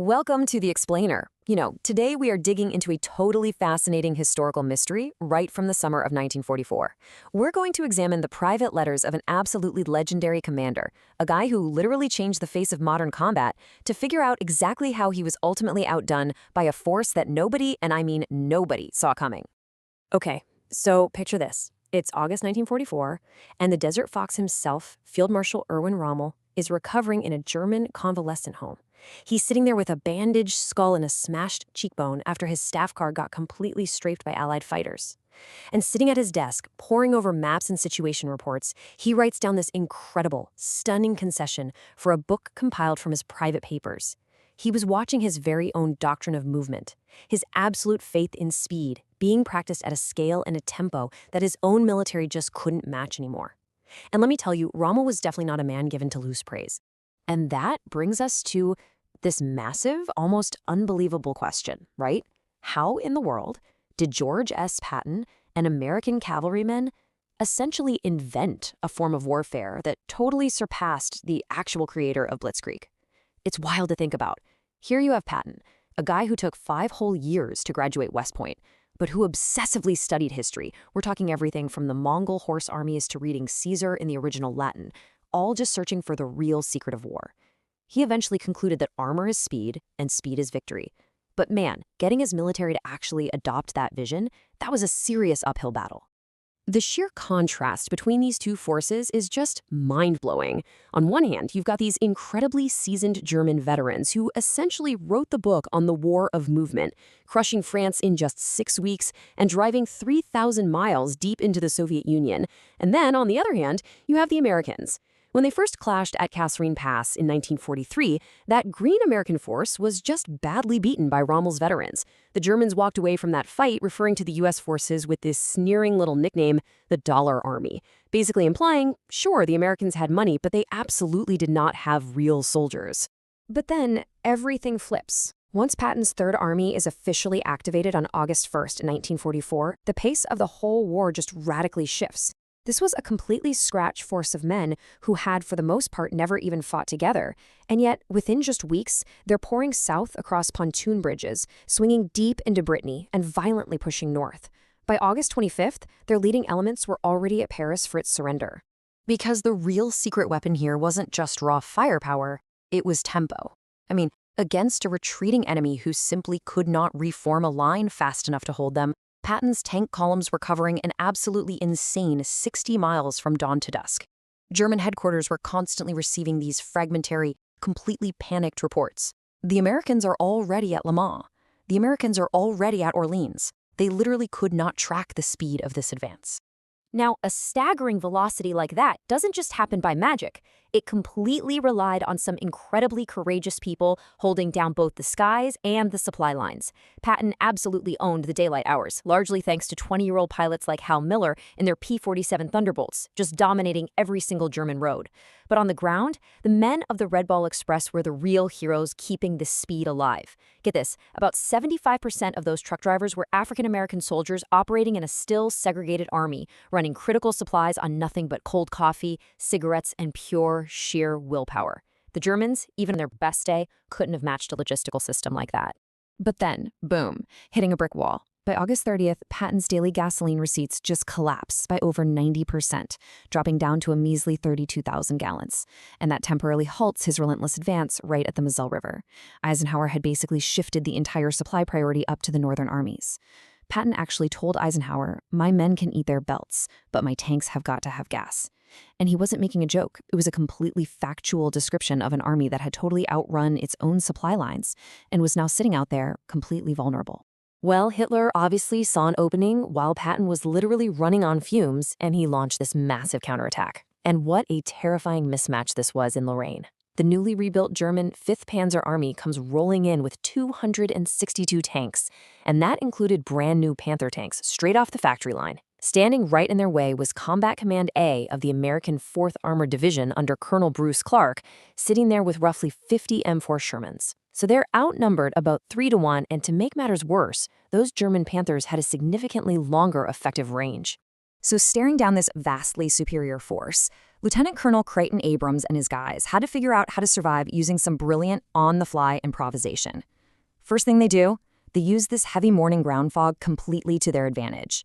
Welcome to The Explainer. Today we are digging into a totally fascinating historical mystery right from the summer of 1944. We're going to examine the private letters of an absolutely legendary commander, a guy who literally changed the face of modern combat, to figure out exactly how he was ultimately outdone by a force that nobody, and I mean nobody, saw coming. Okay, so picture this. It's August 1944, and the Desert Fox himself, Field Marshal Erwin Rommel, is recovering in a German convalescent home. He's sitting there with a bandaged skull and a smashed cheekbone after his staff car got completely strafed by Allied fighters. And sitting at his desk, poring over maps and situation reports, he writes down this incredible, stunning concession for a book compiled from his private papers. He was watching his very own doctrine of movement, his absolute faith in speed, being practiced at a scale and a tempo that his own military just couldn't match anymore. And let me tell you, Rommel was definitely not a man given to loose praise. And that brings us to this massive, almost unbelievable question, right? How in the world did George S. Patton, an American cavalryman, essentially invent a form of warfare that totally surpassed the actual creator of Blitzkrieg? It's wild to think about. Here you have Patton, a guy who took 5 whole years to graduate West Point, but who obsessively studied history. We're talking everything from the Mongol horse armies to reading Caesar in the original Latin, all just searching for the real secret of war. He eventually concluded that armor is speed and speed is victory. But man, getting his military to actually adopt that vision, that was a serious uphill battle. The sheer contrast between these two forces is just mind-blowing. On one hand, you've got these incredibly seasoned German veterans who essentially wrote the book on the War of Movement, crushing France in just 6 weeks and driving 3,000 miles deep into the Soviet Union. And then, on the other hand, you have the Americans. When they first clashed at Kasserine Pass in 1943, that Green American force was just badly beaten by Rommel's veterans. The Germans walked away from that fight referring to the U.S. forces with this sneering little nickname, the Dollar Army, basically implying, sure, the Americans had money, but they absolutely did not have real soldiers. But then, everything flips. Once Patton's Third Army is officially activated on August 1st, 1944, the pace of the whole war just radically shifts. This was a completely scratch force of men who had, for the most part, never even fought together. And yet, within just weeks, they're pouring south across pontoon bridges, swinging deep into Brittany, and violently pushing north. By August 25th, their leading elements were already at Paris for its surrender. Because the real secret weapon here wasn't just raw firepower, it was tempo. Against a retreating enemy who simply could not reform a line fast enough to hold them, Patton's tank columns were covering an absolutely insane 60 miles from dawn to dusk. German headquarters were constantly receiving these fragmentary, completely panicked reports. The Americans are already at Le Mans. The Americans are already at Orleans. They literally could not track the speed of this advance. Now, a staggering velocity like that doesn't just happen by magic. It completely relied on some incredibly courageous people holding down both the skies and the supply lines. Patton absolutely owned the daylight hours, largely thanks to 20-year-old pilots like Hal Miller in their P-47 Thunderbolts, just dominating every single German road. But on the ground, the men of the Red Ball Express were the real heroes keeping this speed alive. Get this, about 75% of those truck drivers were African-American soldiers operating in a still segregated army, running critical supplies on nothing but cold coffee, cigarettes, and pure, sheer willpower. The Germans, even on their best day, couldn't have matched a logistical system like that. But then, boom, hitting a brick wall. By August 30th, Patton's daily gasoline receipts just collapsed by over 90%, dropping down to a measly 32,000 gallons. And that temporarily halts his relentless advance right at the Moselle River. Eisenhower had basically shifted the entire supply priority up to the northern armies. Patton actually told Eisenhower, "My men can eat their belts, but my tanks have got to have gas." And he wasn't making a joke. It was a completely factual description of an army that had totally outrun its own supply lines and was now sitting out there completely vulnerable. Well, Hitler obviously saw an opening while Patton was literally running on fumes, and he launched this massive counterattack. And what a terrifying mismatch this was in Lorraine. The newly rebuilt German 5th Panzer Army comes rolling in with 262 tanks, and that included brand new Panther tanks straight off the factory line. Standing right in their way was Combat Command A of the American 4th Armored Division under Colonel Bruce Clark, sitting there with roughly 50 M4 Shermans. So they're outnumbered about 3-1, and to make matters worse, those German Panthers had a significantly longer effective range. So staring down this vastly superior force, Lieutenant Colonel Crichton Abrams and his guys had to figure out how to survive using some brilliant on-the-fly improvisation. First thing they do, they use this heavy morning ground fog completely to their advantage.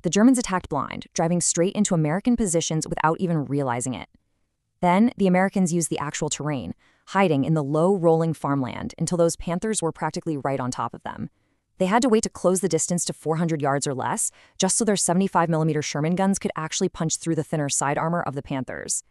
The Germans attacked blind, driving straight into American positions without even realizing it. Then, the Americans used the actual terrain, hiding in the low, rolling farmland until those Panthers were practically right on top of them. They had to wait to close the distance to 400 yards or less, just so their 75mm Sherman guns could actually punch through the thinner side armor of the Panthers.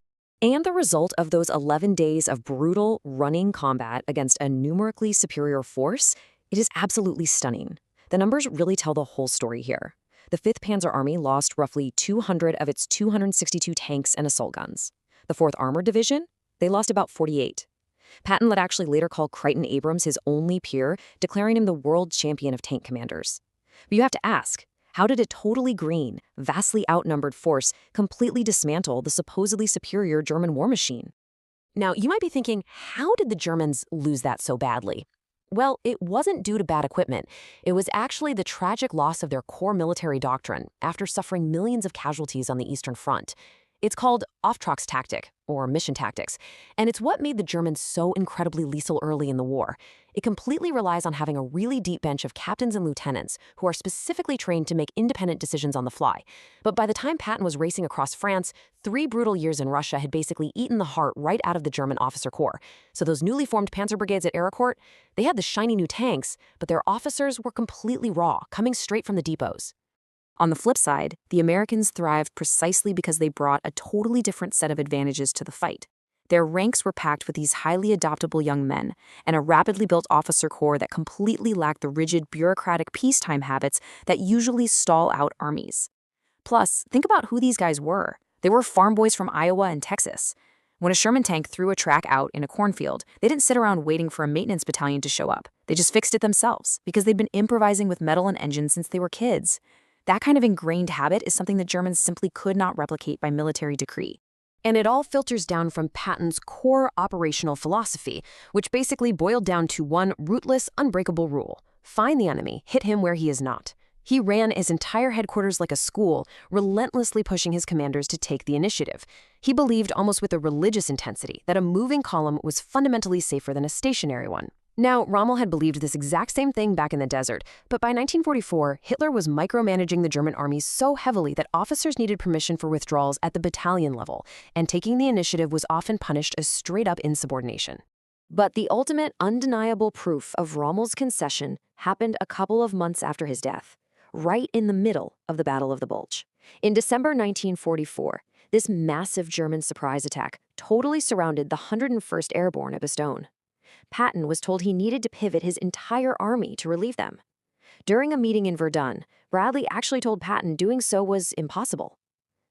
And the result of those 11 days of brutal, running combat against a numerically superior force, it is absolutely stunning. The numbers really tell the whole story here. The 5th Panzer Army lost roughly 200 of its 262 tanks and assault guns. The 4th Armored Division, they lost about 48. Patton would actually later call Crichton Abrams his only peer, declaring him the world champion of tank commanders. But you have to ask, how did a totally green, vastly outnumbered force completely dismantle the supposedly superior German war machine? Now, you might be thinking, how did the Germans lose that so badly? Well, it wasn't due to bad equipment. It was actually the tragic loss of their core military doctrine after suffering millions of casualties on the Eastern Front. It's called Auftrags tactic, or mission tactics, and it's what made the Germans so incredibly lethal early in the war. It completely relies on having a really deep bench of captains and lieutenants who are specifically trained to make independent decisions on the fly. But by the time Patton was racing across France, 3 brutal years in Russia had basically eaten the heart right out of the German officer corps. So those newly formed panzer brigades at Ericourt, they had the shiny new tanks, but their officers were completely raw, coming straight from the depots. On the flip side, the Americans thrived precisely because they brought a totally different set of advantages to the fight. Their ranks were packed with these highly adaptable young men and a rapidly built officer corps that completely lacked the rigid bureaucratic peacetime habits that usually stall out armies. Plus, think about who these guys were. They were farm boys from Iowa and Texas. When a Sherman tank threw a track out in a cornfield, they didn't sit around waiting for a maintenance battalion to show up. They just fixed it themselves because they'd been improvising with metal and engines since they were kids. That kind of ingrained habit is something the Germans simply could not replicate by military decree. And it all filters down from Patton's core operational philosophy, which basically boiled down to one rootless, unbreakable rule: find the enemy, hit him where he is not. He ran his entire headquarters like a school, relentlessly pushing his commanders to take the initiative. He believed almost with a religious intensity that a moving column was fundamentally safer than a stationary one. Now, Rommel had believed this exact same thing back in the desert, but by 1944, Hitler was micromanaging the German armies so heavily that officers needed permission for withdrawals at the battalion level, and taking the initiative was often punished as straight-up insubordination. But the ultimate undeniable proof of Rommel's concession happened a couple of months after his death, right in the middle of the Battle of the Bulge. In December 1944, this massive German surprise attack totally surrounded the 101st Airborne at Bastogne. Patton was told he needed to pivot his entire army to relieve them. During a meeting in Verdun, Bradley actually told Patton doing so was impossible.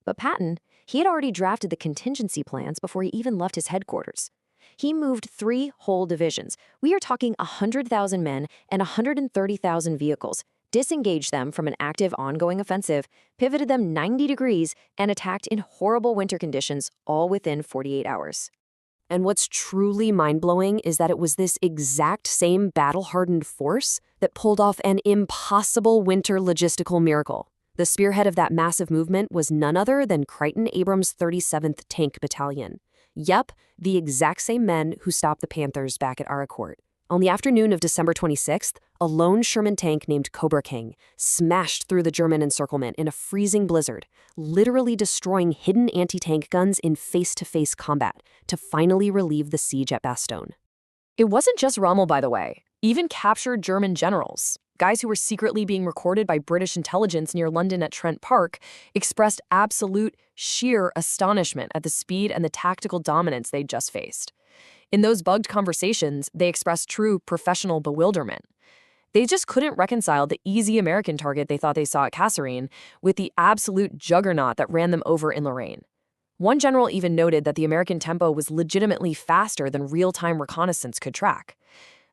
But Patton, he had already drafted the contingency plans before he even left his headquarters. He moved 3 whole divisions. We are talking 100,000 men and 130,000 vehicles, disengaged them from an active ongoing offensive, pivoted them 90 degrees, and attacked in horrible winter conditions all within 48 hours. And what's truly mind-blowing is that it was this exact same battle-hardened force that pulled off an impossible winter logistical miracle. The spearhead of that massive movement was none other than Crichton Abrams' 37th Tank Battalion. Yep, the exact same men who stopped the Panthers back at Aricourt. On the afternoon of December 26th, a lone Sherman tank named Cobra King smashed through the German encirclement in a freezing blizzard, literally destroying hidden anti-tank guns in face-to-face combat to finally relieve the siege at Bastogne. It wasn't just Rommel, by the way. Even captured German generals, guys who were secretly being recorded by British intelligence near London at Trent Park, expressed absolute, sheer astonishment at the speed and the tactical dominance they'd just faced. In those bugged conversations, they expressed true professional bewilderment. They just couldn't reconcile the easy American target they thought they saw at Kasserine with the absolute juggernaut that ran them over in Lorraine. One general even noted that the American tempo was legitimately faster than real-time reconnaissance could track.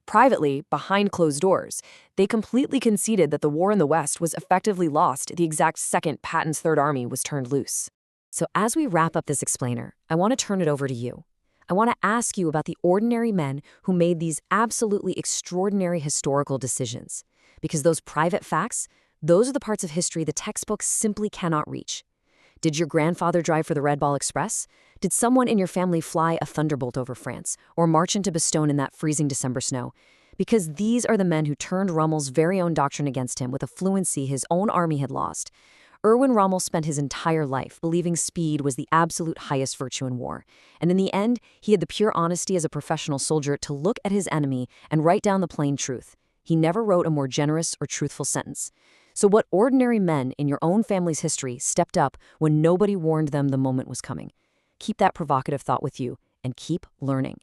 Privately, behind closed doors, they completely conceded that the war in the West was effectively lost the exact second Patton's Third Army was turned loose. So as we wrap up this explainer, I want to turn it over to you. I want to ask you about the ordinary men who made these absolutely extraordinary historical decisions. Because those private facts, those are the parts of history the textbooks simply cannot reach. Did your grandfather drive for the Red Ball Express? Did someone in your family fly a thunderbolt over France or march into Bastogne in that freezing December snow? Because these are the men who turned Rommel's very own doctrine against him with a fluency his own army had lost. Erwin Rommel spent his entire life believing speed was the absolute highest virtue in war. And in the end, he had the pure honesty as a professional soldier to look at his enemy and write down the plain truth. He never wrote a more generous or truthful sentence. So what ordinary men in your own family's history stepped up when nobody warned them the moment was coming? Keep that provocative thought with you and keep learning.